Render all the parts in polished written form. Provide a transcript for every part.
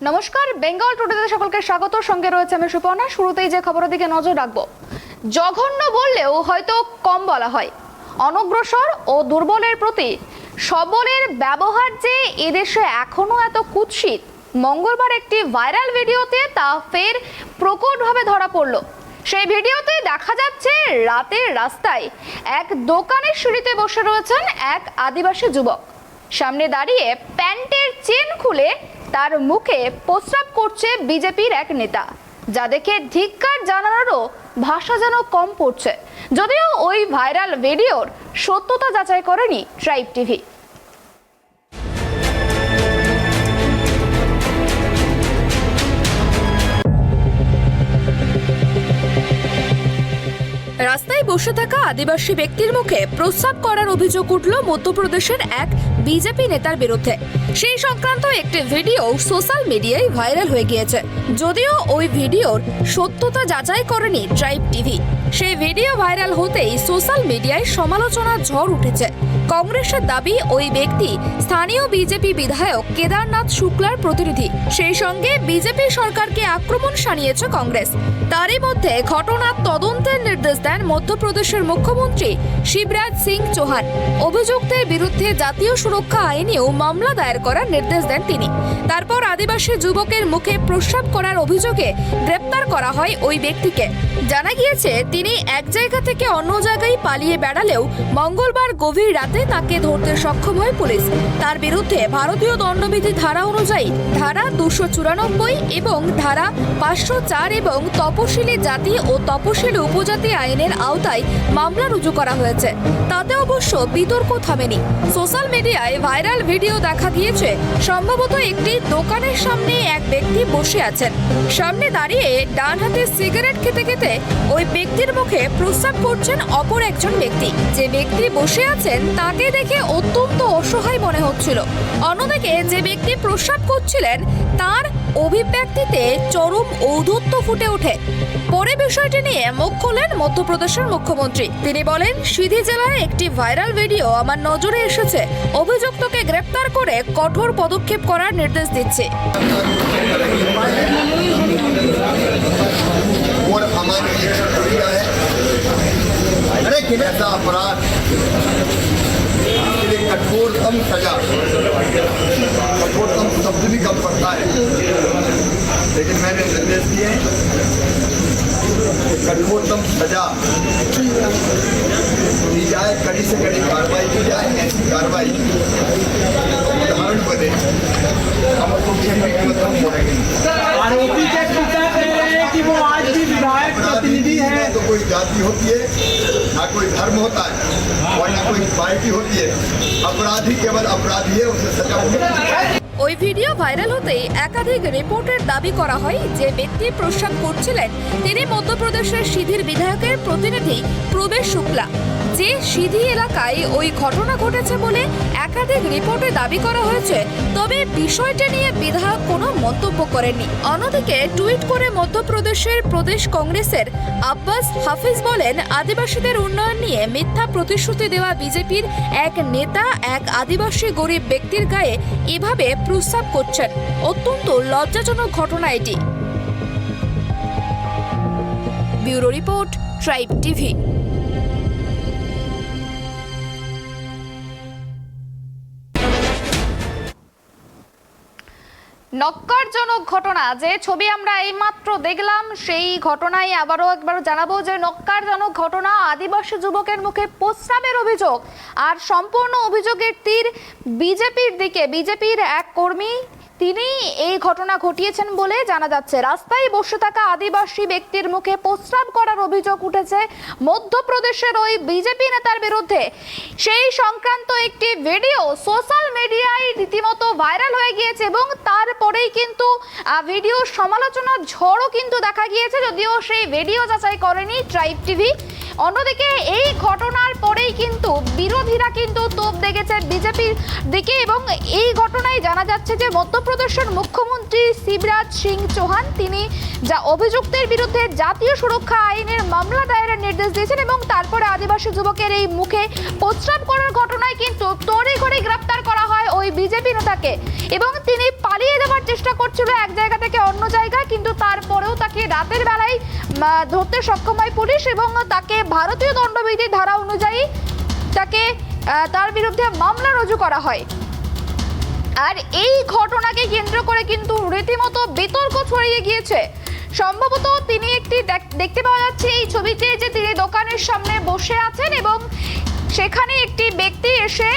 নমস্কার, বেঙ্গল টুডেতে সকলকে স্বাগত। সঙ্গে রয়েছে আমি সুপর্ণা। শুরুতেই যে খবরের দিকে নজর রাখবো, জঘন্য বললেও হয়তো কম বলা হয়। অনগ্রসর ও দুর্বলের প্রতি সবলের ব্যবহার যে এদেশে এখনো এত কুৎসিত, মঙ্গলবার একটি ভাইরাল ভিডিওতে তা ফের প্রকটভাবে ধরা পড়ল। সেই ভিডিওতে দেখা যাচ্ছে রাতের রাস্তায় এক দোকানের সিঁড়িতে বসে রয়েছেন এক আদিবাসী যুবক। সামনে দাঁড়িয়ে প্যান্টের চেন খুলে তার মুখে প্রস্রাব করছে বিজেপির এক নেতা, যা দেখে ধিক্কার জানানোরও ভাষা যেন কম পড়ছে। যদিও ওই ভাইরাল ভিডিওর সত্যতা যাচাই করেনি ট্রাইব টিভি। রাস্তায় বসে থাকা আদিবাসী ব্যক্তির মুখে প্রস্রাব করার অভিযোগ উঠল মধ্যপ্রদেশের এক বিজেপি নেতার বিরুদ্ধে। সেই সংক্রান্ত একটি ভিডিও সোশ্যাল মিডিয়ায় ভাইরাল হয়ে গিয়েছে। যদিও ওই ভিডিওর সত্যতা যাচাই করেনি ট্রাইব টিভি। সেই ভিডিও ভাইরাল হতেই সোশ্যাল মিডিয়ায় সমালোচনার ঝড় উঠেছে। কংগ্রেসের দাবি, ওই ব্যক্তি স্থানীয় বিজেপি বিধায়ক কেদারনাথ শুক্লার প্রতিনিধি। সেই সঙ্গে বিজেপি সরকারকে আক্রমণ শানিয়েছে কংগ্রেস। তারই মধ্যে ঘটনার তদন্তের নির্দেশ দেন মধ্যপ্রদেশের মুখ্যমন্ত্রী শিবরাজ সিং চৌহান। অভিযুক্তের বিরুদ্ধে জাতীয় সুরক্ষা আইনেও মামলা দায়ের করার নির্দেশ দেন তিনি। তারপর আদিবাসী যুবকের মুখে প্রস্রাব করার অভিযোগে গ্রেপ্তার করা হয় ওই ব্যক্তিকে। জানা গিয়েছে, তিনি এক জায়গা থেকে অন্য জায়গায় পালিয়ে বেড়ালেও মঙ্গলবার গভীর রাতে তাকে ধরতে সক্ষম হয় পুলিশ। তার বিরুদ্ধে ভারতীয় দণ্ডবিধি ধারা অনুযায়ী ধারা 294 এবং ধারা 504 এবং তপশিলি জাতি ও তপশিলি উপজাতি আইনের আওতায় মামলা রুজু করা হয়েছে। তাতে অবশ্য বিতর্ক থামেনি। সোশ্যাল মিডিয়ায় ভাইরাল ভিডিও দেখা গিয়েছে, সম্ভবত একটি দোকানের সামনে এক ব্যক্তি বসে আছেন। সামনে দাঁড়িয়ে ডান হাতে সিগারেট খেতে খেতে ওই ব্যক্তির মুখে প্রস্রাব করছেন অপর একজন ব্যক্তি। যে ব্যক্তি বসে আছেন তাকে দেখে অত্যন্ত অসহায় মনে হচ্ছিল। অন্যদিকে যে ব্যক্তি প্রস্রাব করছিলেন তার অভিব্যক্তিতে চরম ঔদ্ধত্য ফুটে ওঠে। পরে বিষয়টি নিয়ে মুখ খোলেন মধ্যপ্রদেশের মুখ্যমন্ত্রী। তিনি বলেন, সিধি জেলায় একটি ভাইরাল ভিডিও আমার নজরে এসেছে। অভিযুক্তকে গ্রেপ্তার করে কঠোর পদক্ষেপ করার নির্দেশ দিচ্ছে। कठोरतम सजा, कठोरतम शब्द भी कम पड़ता है, लेकिन मैंने निर्देश दिए कठोरतम सजा दी जाए, कड़ी से कड़ी कार्रवाई की जाए। ऐसी कार्रवाई उदाहरण बने, हम तो आरोपी के पिता कह रहे हैं कि वो आज भी विधायक प्रतिनिधि है। तो कोई जाति होती है, ना कोई धर्म होता है, और ना कोई पार्टी होती है। अपराधी केवल अपराधी है, उसे सजा होगी। ওই ভিডিও ভাইরাল হতেই একাধিক রিপোর্টের দাবি করা হয়, যে ব্যক্তি প্রস্রাব করছিলেন তিনি মধ্যপ্রদেশের সিধির বিধায়কের প্রতিনিধি প্রবেশ শুক্লা। যে সিধি এলাকায় ওই ঘটনা ঘটেছে বলে একাধিক রিপোর্টে দাবি করা হয়েছে, তবে বিষয়টি নিয়ে বিধায়ক কোনো মন্তব্য করেননি। অন্যদিকে টুইট করে মধ্যপ্রদেশের প্রদেশ কংগ্রেসের আব্বাস হাফিজ বলেন, আদিবাসীদের উন্নয়ন নিয়ে মিথ্যা প্রতিশ্রুতি দেওয়া বিজেপির এক নেতা এক আদিবাসী গরিব ব্যক্তির গায়ে এভাবে প্রস্তাব করছেন। অত্যন্ত লজ্জাজনক ঘটনা এটি। Bureau report, tribe TV. নক্কারজনক ঘটনা, যে ছবি আমরা এইমাত্র দেখলাম, সেই ঘটনায় আবারও একবার জানাবো যে নক্কারজনক ঘটনা, আদিবাসী যুবকের মুখে প্রস্রাবের অভিযোগ। আর সম্পূর্ণ অভিযোগের তীর বিজেপির দিকে। বিজেপির এক কর্মী তিনি এই ঘটনা ঘটিয়েছেন বলে জানা যাচ্ছে। রাস্তায় বসে থাকা আদিবাসী ব্যক্তির মুখে প্রস্রাব করার অভিযোগ উঠেছে মধ্যপ্রদেশের ওই বিজেপি নেতার বিরুদ্ধে। সেই সংক্রান্ত একটি ভিডিও সোশ্যাল মিডিয়ায় রীতিমতো ভাইরাল হয়ে গিয়েছে এবং তারপরেই কিন্তু ভিডিওর সমালোচনার ঝড়ও কিন্তু দেখা গিয়েছে। যদিও সেই ভিডিও যাচাই করেনি ট্রাইব টিভি। অন্যদিকে এই ঘটনার পরেই কিন্তু বিরোধীরা কিন্তু তোপ দেখেছে বিজেপির দিকে এবং এই ঘটনায় জানা যাচ্ছে যে মধ্যপ্রদেশের মুখ্যমন্ত্রী শিবরাজ সিং চৌহান তিনি যা অভিযুক্তের বিরুদ্ধে জাতীয় সুরক্ষা আইনের মামলা দায়েরের নির্দেশ দিয়েছেন এবং তারপরে আদিবাসী যুবকের এই মুখে প্রস্রাব করার ঘটনায় কিন্তু তড়িঘড়ি গ্রেপ্তার করা হয় ওই বিজেপি নেতাকে এবং তিনি পালিয়ে যাওয়ার চেষ্টা করছিল এক জায়গা থেকে অন্য জায়গায়, কিন্তু তারপরেও তাকে রাতের বেলায় ধরতে সক্ষম হয় পুলিশ এবং তাকে ভারতীয় দণ্ডবিধি ধারা অনুযায়ী তার বিরুদ্ধে মামলা রুজু করা হয়। আর এই ঘটনাকে কেন্দ্র করে কিন্তু রীতিমতো বিতর্ক ছড়িয়ে গিয়েছে। সম্ভবত তিনি দেখতে পাওয়া যাচ্ছে এই ছবিতে যে তিনি দোকানের সামনে বসে আছেন এবং সেখানে একটি ব্যক্তি এসে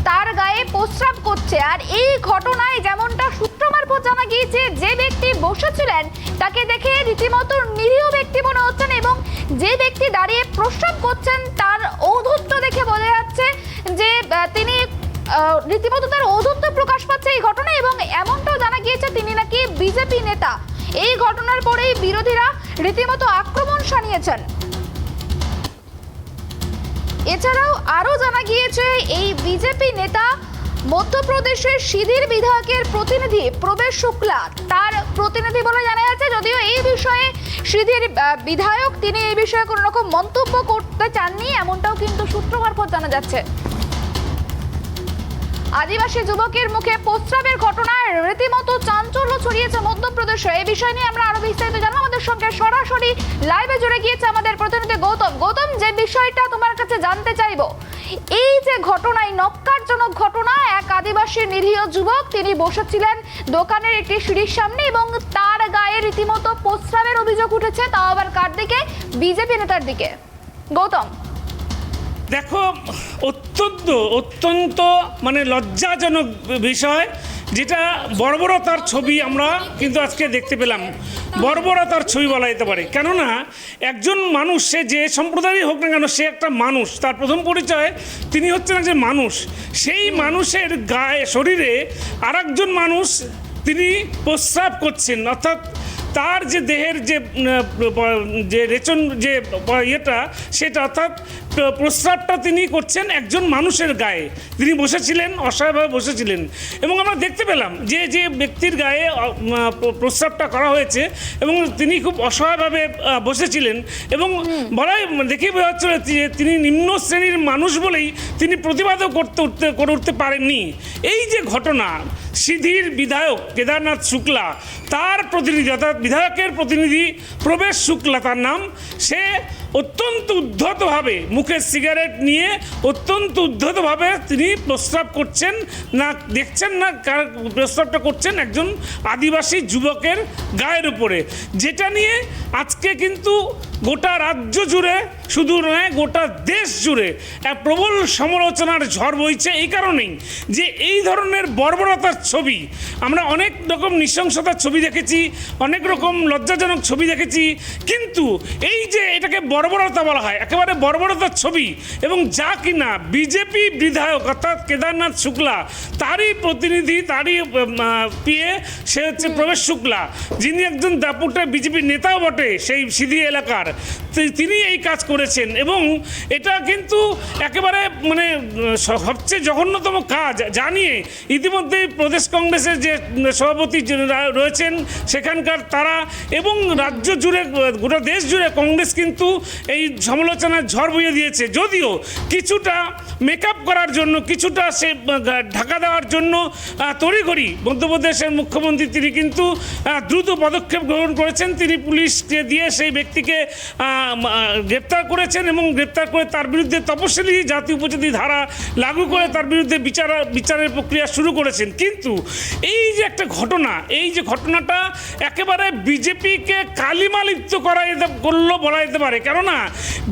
তার গায়ে প্রস্রাব করছে। আর এই ঘটনায় যেমনটা সূত্র মারফত জানা গিয়েছে যে ব্যক্তি বসেছিলেন তাকে দেখে রীতিমতো নিরীহ ব্যক্তি মনে হচ্ছেন এবং যে ব্যক্তি দাঁড়িয়ে প্রস্রাব করছেন তার ঔদ্ধত্য দেখে বোঝা যাচ্ছে যে তিনি রীতিমতো তার ঔদ্ধত্য প্রকাশ পাচ্ছে এই ঘটনায় এবং এমনটাও জানা গিয়েছে তিনি নাকি বিজেপি নেতা। এই ঘটনার পরেই বিরোধীরা রীতিমতো আক্রমণ শানিয়েছেন। এছাড়াও আরো জানা গিয়েছে এই বিজেপি নেতা মধ্যপ্রদেশের সিধির বিধায়কের প্রতিনিধি প্রবেশ শুক্লা তার প্রতিনিধি বলে জানা যাচ্ছে, যদিও এই বিষয়ে সিধির বিধায়ক তিনি এই বিষয়ে কোনো রকম মন্তব্য করতে চাননি, এমনটাও কিন্তু সূত্র মারফত জানা যাচ্ছে। আদিবাসী যুবকের মুখে প্রস্রাবের ঘটনায় রীতিমতো চাঞ্চল্য ছড়িয়েছে মধ্যপ্রদেশে। এই বিষয় নিয়ে আমরা আরো বিস্তারিত জানবো। আমাদের সঙ্গে সরাসরি লাইভে জুড়ে গিয়েছে আমাদের প্রতিনিধি গৌতম। যে বিষয়টা তোমার কাছে জানতে চাইবো, এই যে ঘটনা, এই নক্কারজনক ঘটনা, এক আদিবাসী নিরীহ যুবক তিনি বসেছিলেন দোকানের একটি সিঁড়ির সামনে এবং তার গায়ে রীতিমতো প্রস্রাবের অভিযোগ উঠেছে, তাও আবার কার দিকে? বিজেপি নেতার দিকে। গৌতম, দেখো, অত্যন্ত মানে লজ্জাজনক বিষয়, যেটা বর্বরতার ছবি আমরা কিন্তু আজকে দেখতে পেলাম। বর্বরতার ছবি বলা যেতে পারে, কেননা একজন মানুষ, সে যে সম্প্রদায়েরই হোক না কেন, সে একটা মানুষ। তার প্রথম পরিচয় তিনি হচ্ছেন একজন মানুষ। সেই মানুষের গায়ে, শরীরে আর একজন মানুষ তিনি প্রস্রাব করছেন, অর্থাৎ তার যে দেহের যে রেচন যে ইয়েটা সেটা, অর্থাৎ প্রস্রাবটা তিনি করছেন একজন মানুষের গায়ে। তিনি বসেছিলেন, অসহায়ভাবে বসেছিলেন এবং আমরা দেখতে পেলাম যে ব্যক্তির গায়ে প্রস্রাবটা করা হয়েছে এবং তিনি খুব অসহায়ভাবে বসেছিলেন এবং দেখেই বোঝা যাচ্ছিল যে তিনি নিম্ন শ্রেণীর মানুষ বলেই তিনি প্রতিবাদও করে উঠতে পারেননি। এই যে ঘটনা, সিধির বিধায়ক কেদারনাথ শুক্লা, তার প্রতিনিধি অর্থাৎ বিধায়কের প্রতিনিধি প্রবেশ শুক্লা তার নাম, সে অত্যন্ত উদ্ধতভাবে মুখে সিগারেট নিয়ে অত্যন্ত উদ্ধতভাবে তিনি প্রস্রাব করছেন, না দেখছেন না প্রস্রাবটা করছেন একজন আদিবাসী যুবকের গায়ের উপরে, যেটা নিয়ে আজকে কিন্তু গোটা রাজ্য জুড়ে, শুধু নয় গোটা দেশ জুড়ে এক প্রবল সমালোচনার ঝড় বইছে। এই কারণেই যে এই ধরনের বর্বরতার ছবি আমরা অনেক রকম নৃশংসতার ছবি দেখেছি, অনেক রকম লজ্জাজনক ছবি দেখেছি, কিন্তু এই যে এটাকে বর্বরতা বলা হয়, একেবারে বর্বরতার ছবি, এবং যা কিনা বিজেপি বিধায়ক অর্থাৎ কেদারনাথ শুক্লা, তারই প্রতিনিধি, তারই পিএ, সে হচ্ছে প্রবেশ শুক্লা, যিনি একজন দাপুটে বিজেপি নেতাও বটে সেই সিধি এলাকার, তিনি এই কাজ করেছেন এবং এটা কিন্তু একেবারে মানে সবচেয়ে জঘন্যতম কাজ। জানিয়ে ইতিমধ্যেই প্রদেশ কংগ্রেসের যে সভাপতি রয়েছেন সেখানকার তারা এবং রাজ্য জুড়ে, গোটা দেশ জুড়ে কংগ্রেস কিন্তু এই সমালোচনার ঝড় বইয়ে দিয়েছে। যদিও কিছুটা মেকআপ করার জন্য, কিছুটা সে ঢাকা দেওয়ার জন্য তড়িঘড়ি মধ্যপ্রদেশের মুখ্যমন্ত্রী তিনি কিন্তু দ্রুত পদক্ষেপ গ্রহণ করেছেন। তিনি পুলিশকে দিয়ে সেই ব্যক্তিকে গ্রেপ্তার করেছেন এবং গ্রেপ্তার করে তার বিরুদ্ধে তপশিলি জাতি উপজাতি ধারা লাগু করে তার বিরুদ্ধে বিচারের প্রক্রিয়া শুরু করেছেন। কিন্তু এই যে একটা ঘটনা, এই যে ঘটনাটা একেবারে বিজেপিকে কালিমালিপ্ত করলো বলা যেতে পারে, কেননা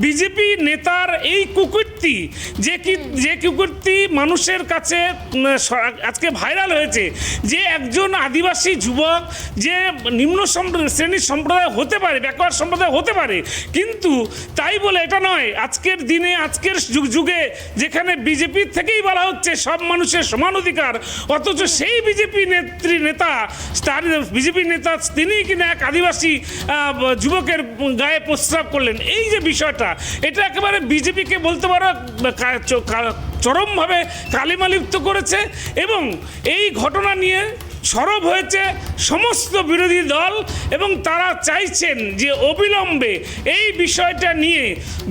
বিজেপি নেতার এই কুকৃত্য কুকীর্তি যে কুকীর্তি মানুষের কাছে আজকে ভাইরাল হয়েছে, যে একজন আদিবাসী যুবক যে নিম্ন শ্রেণীর সম্প্রদায় হতে পারে, ব্যাকওয়ার্ড সম্প্রদায় হতে পারে, কিন্তু তাই বলে এটা নয়, আজকের দিনে আজকের যুগে যেখানে বিজেপির থেকেই বলা হচ্ছে সব মানুষের সমান অধিকার, অথচ সেই বিজেপি নেতা তার বিজেপি নেতা তিনি কিনা এক আদিবাসী যুবকের গায়ে প্রস্রাব করলেন। এই যে বিষয়টা, এটা একেবারে বিজেপিকে বলতে পারো চরমভাবে কালিমালিপ্ত করেছে এবং এই ঘটনা নিয়ে সরব হয়েছে সমস্ত বিরোধী দল এবং তারা চাইছেন যে অবিলম্বে এই বিষয়টা নিয়ে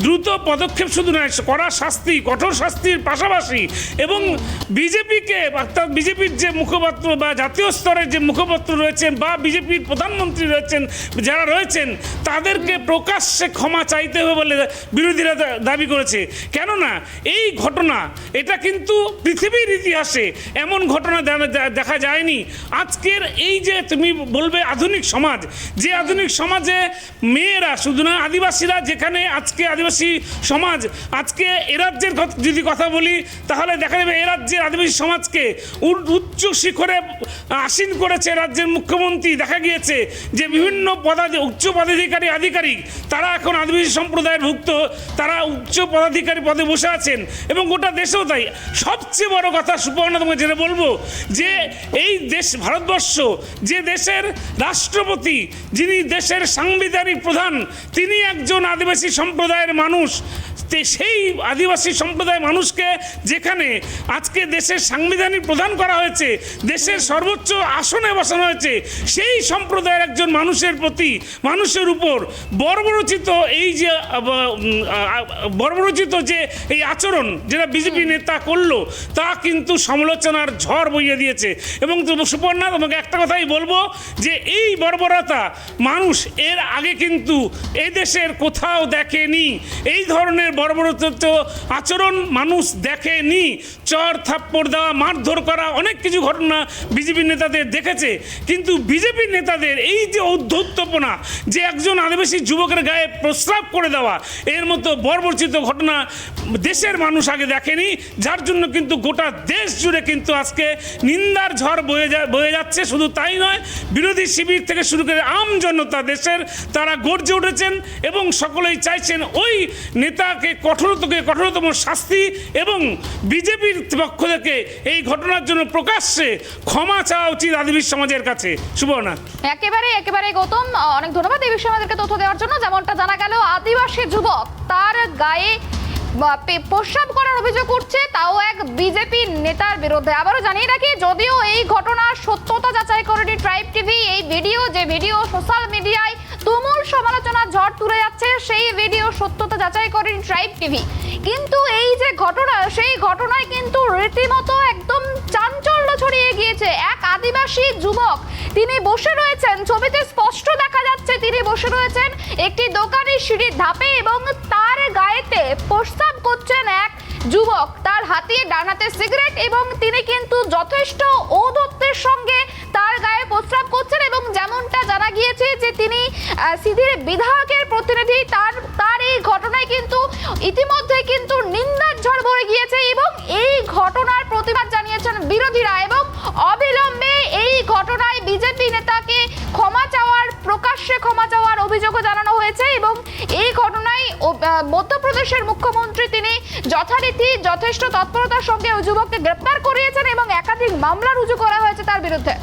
দ্রুত পদক্ষেপ, শুধু নয় কড়া শাস্তি, কঠোর শাস্তির পাশাপাশি এবং বিজেপিকে অর্থাৎ বিজেপির যে মুখপাত্র বা জাতীয় স্তরের যে মুখপাত্র রয়েছেন বা বিজেপির প্রধানমন্ত্রী রয়েছেন যারা রয়েছেন তাদেরকে প্রকাশ্যে ক্ষমা চাইতে হবে বলে বিরোধীরা দাবি করেছে। কেননা এই ঘটনা এটা কিন্তু পৃথিবীর ইতিহাসে এমন ঘটনা দেখা যায়নি। আজকের এই যে তুমি বলবে আধুনিক সমাজ, যে আধুনিক সমাজে মেয়েরা শুধু না আদিবাসীরা, যেখানে আজকে আদিবাসী সমাজ আজকে এ রাজ্যের যদি কথা বলি তাহলে দেখা যাবে এ রাজ্যের আদিবাসী সমাজকে উচ্চ শিখরে আসীন করেছে রাজ্যের মুখ্যমন্ত্রী। দেখা গিয়েছে যে বিভিন্ন উচ্চ পদাধিকারী আধিকারিক তারা এখন আদিবাসী সম্প্রদায়ের ভুক্ত, তারা উচ্চ পদাধিকারী পদে বসে আছেন এবং গোটা দেশেও তাই। সবচেয়ে বড় কথা সুপর্ণা তোমাকে যেটা বলবো, যে এই দেশ ভারতবর্ষ, যে দেশের রাষ্ট্রপতি, যিনি দেশের সাংবিধানিক প্রধান, তিনি একজন আদিবাসী সম্প্রদায়ের মানুষ। সেই আদিবাসী সম্প্রদায়ের মানুষকে যেখানে আজকে দেশের সাংবিধানিক প্রদান করা হয়েছে, দেশের সর্বোচ্চ আসনে বসানো হয়েছে, সেই সম্প্রদায়ের একজন মানুষের প্রতি, মানুষের উপর বর্বরচিত যে এই আচরণ যেটা বিজেপি নেতা করলো, তা কিন্তু সমালোচনার ঝড় বইয়ে দিয়েছে। এবং সুপর্ণা তোমাকে একটা কথাই বলবো যে এই বর্বরতা মানুষ এর আগে কিন্তু এই দেশের কোথাও দেখেনি। এই ধরনের বর্বরচিত আচরণ মানুষ দেখেনি। চর থাপ্পড় দেওয়া, মারধর করা, অনেক কিছু ঘটনা বিজেপি নেতাদের দেখেছে, কিন্তু বিজেপি নেতাদের এই যে ঔদ্ধত্যপনা, যে একজন আদিবাসী যুবকের গায়ে প্রস্রাব করে দেওয়া, এর মতো বর্বরচিত ঘটনা দেশের মানুষ আগে দেখেনি। যার জন্য কিন্তু গোটা দেশ জুড়ে কিন্তু আজকে নিন্দার ঝড় বয়ে যাচ্ছে। শুধু তাই নয়, বিরোধী শিবির থেকে শুরু করে আম জনতা দেশের তারা গর্জে উঠেছেন এবং সকলেই চাইছেন ওই নেতাকে কঠোরতম শাস্তি এবং বিজেপির পক্ষ থেকে এই ঘটনার জন্য প্রকাশ্যে ক্ষমা চাওয়া উচিত আদিবাসী সমাজের কাছে। সুবর্ণা, একেবারে গৌতম, অনেক ধন্যবাদ এই বিষয়ে আমাদেরকে তথ্য দেওয়ার জন্য। যেমনটা জানা গেল, আদিবাসী যুবক তার গায়ে প্রস্রাব করার অভিযোগ উঠছে, তাও এক বিজেপি নেতার বিরুদ্ধে। আবারও জানিয়ে রাখি, যদিও এই ঘটনার সত্যতা যাচাই করেনি ট্রাইব টিভি, এই ভিডিও সোশ্যাল মিডিয়ায় তুমুল সমালোচনার ঝড় তুলে যাচ্ছে, সেই ভিডিও সত্যতা যাচাই করেনি ট্রাইব টিভি। কিন্তু এই যে ঘটনা, সেই ঘটনায় কিন্তু রীতিমতো একদম চাঞ্চল্য ছড়িয়ে গিয়েছে। এক আদিবাসী যুবক তিনি বসে রয়েছেন, ছবিতে স্পষ্ট দেখা যাচ্ছে তিনি বসে রয়েছেন একটি দোকানের সিঁড়ির ধাপে এবং তার গায়েতে প্রস্রাব করছেন এক যুবক, তার হাতে ডান হাতে সিগারেট এবং তিনি কিন্তু যথেষ্ট ঔদ্ধত্যের সঙ্গে তার গায়ে প্রস্রাব করছেন। এবং যেমনটা জানা গিয়েছে যে তিনি সিধির বিধায়কের প্রতিনিধি, তার এই ঘটনায় কিন্তু ইতিমধ্যে কিন্তু নিন্দার ঝড় বয়ে গিয়েছে এবং এই ঘটনার প্রতিবাদ জানিয়েছেন বিরোধীরা এবং অবিলম্বে এই ঘটনায় বিজেপি নেতাকে প্রকাশ্যে ক্ষমা চাওয়ার অভিযোগও জানানো হয়েছে। এবং এই ঘটনায় মধ্যপ্রদেশের মুখ্যমন্ত্রী তিনি যথারীতি যথেষ্ট তৎপরতার সঙ্গে ওই যুবককে গ্রেপ্তার করিয়েছেন এবং একাধিক মামলা রুজু করা হয়েছে তার বিরুদ্ধে।